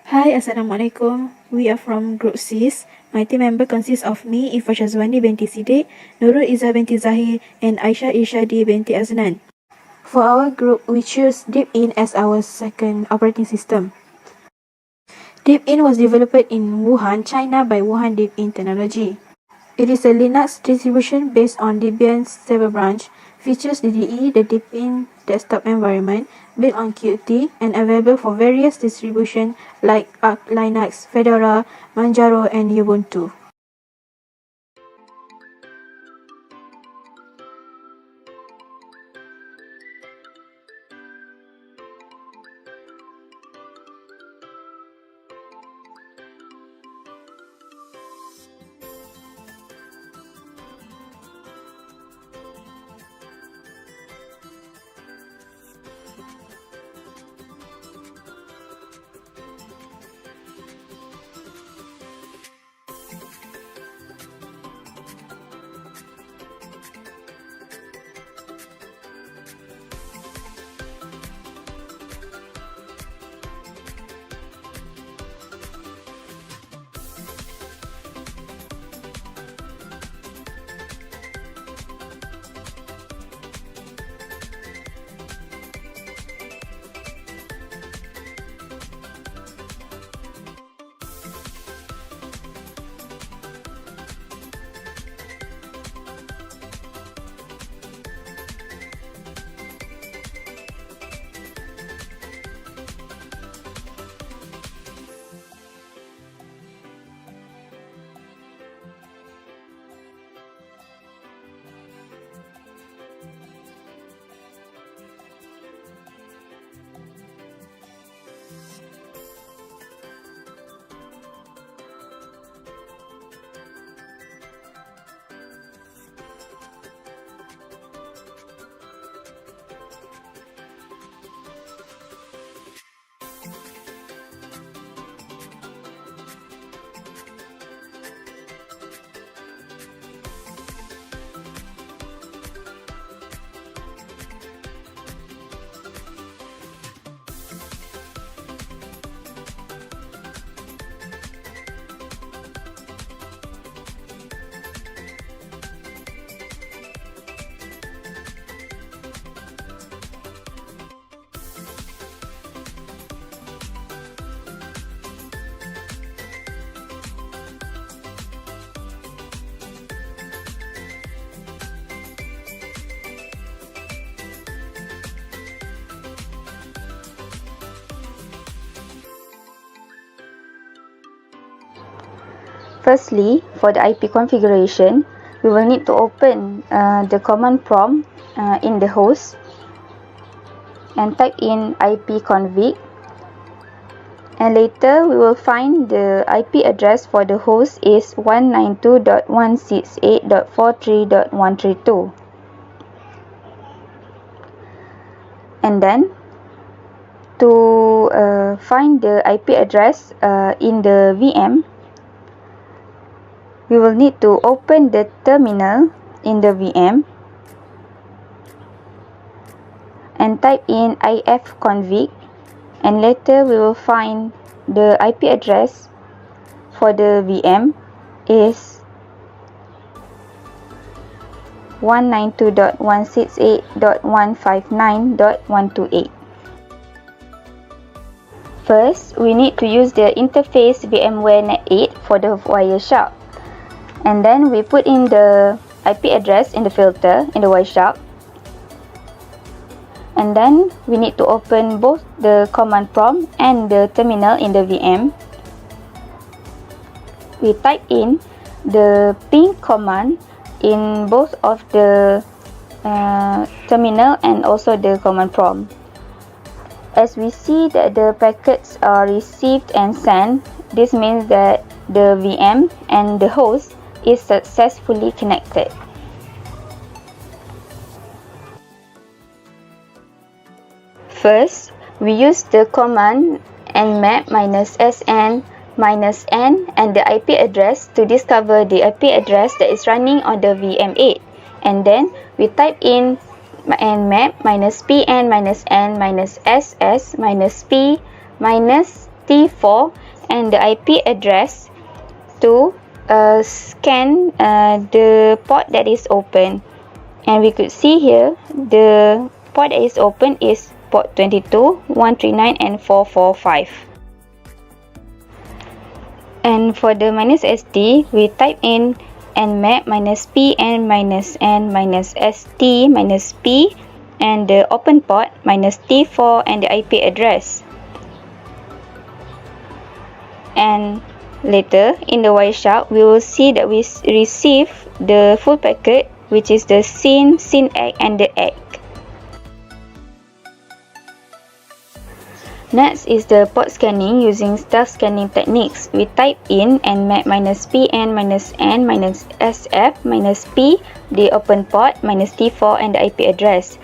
Hi, Assalamualaikum. We are from Group 6. My team member consists of me, Iffah Syazwani binti Sidek, Nurul Izzah binti Zahir, and Aisyah Irsyadi binti Aznan. For our group, we choose Deepin as our second operating system. Deepin was developed in Wuhan, China by Wuhan Deepin Technology. It is a Linux distribution based on Debian's server branch, features DDE, the Deepin desktop environment, built on Qt, and available for various distributions like Arch Linux, Fedora, Manjaro, and Ubuntu. Firstly, for the IP configuration, we will need to open the command prompt in the host and type in ipconfig, and later we will find the IP address for the host is 192.168.43.132, and then to find the IP address in the VM, we will need to open the terminal in the VM and type in ifconfig, and later we will find the IP address for the VM is 192.168.159.128. First, we need to use the interface VMware Net 8 for the Wireshark. And then we put in the IP address in the filter in the Wireshark. And then we need to open both the command prompt and the terminal in the VM. We type in the ping command in both of the terminal and also the command prompt. As we see that the packets are received and sent, this means that the VM and the host is successfully connected. First, we use the command nmap -sn -n and the IP address to discover the IP address that is running on the VM8, and then we type in nmap -pn -n -ss -p T4 and the IP address to scan the port that is open. And we could see here the port that is open is port 22, 139 and 445. And for the -ST, we type in NMAP -PN -N -ST -P and the open port -T4 and the IP address. And later in the Wireshark, we will see that we receive the full packet, which is the SYN egg and the egg. Next is the port scanning using stealth scanning techniques. We type in NMAP -PN -N -SF -P, the open port -T4 and the IP address.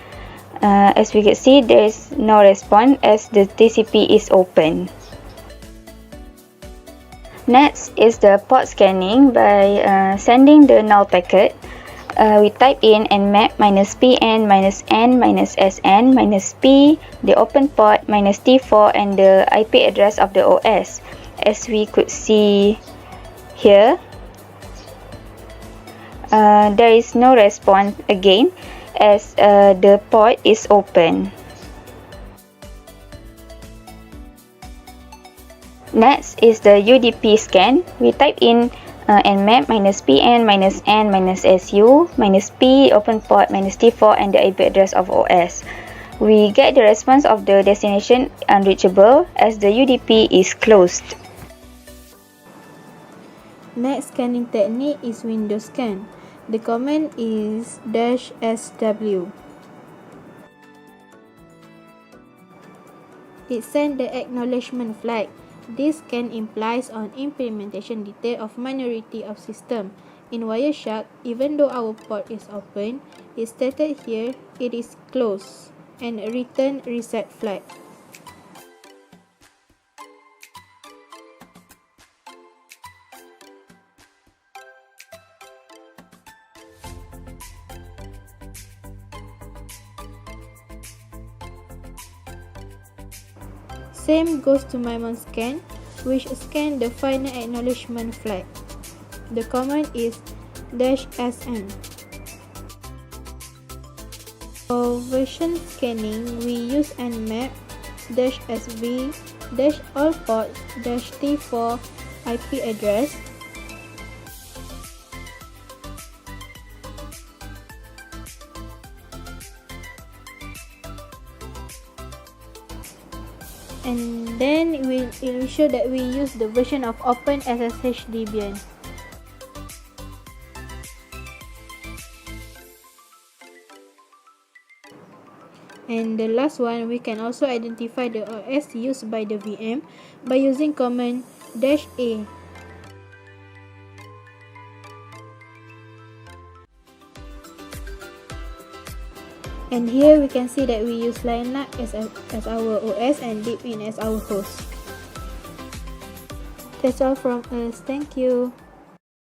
As we can see, there is no response as the TCP is open. Next is the port scanning by sending the null packet. We type in NMAP -PN -N -SN -P, the open port -T4 and the IP address of the OS. As we could see here, there is no response again as the port is open. Next is the UDP scan. We type in NMAP -PN -N -SU -P, open port -T4 and the IP address of OS. We get the response of the destination unreachable as the UDP is closed. Next scanning technique is window scan. The command is -SW. It sends the acknowledgement flag. This scan implies on implementation detail of minority of system. In Wireshark, even though our port is open, it's stated here it is closed and return reset flag. Same goes to Maimon scan, which scan the final acknowledgement flag. The command is -SN. For version scanning, we use NMAP -SV -all port -T4 IP address and then it will show that we use the version of Open SSH Debian. And the last one, we can also identify the OS used by the VM by using command -A. And here we can see that we use Linux as our OS and Deepin as our host. That's all from us. Thank you.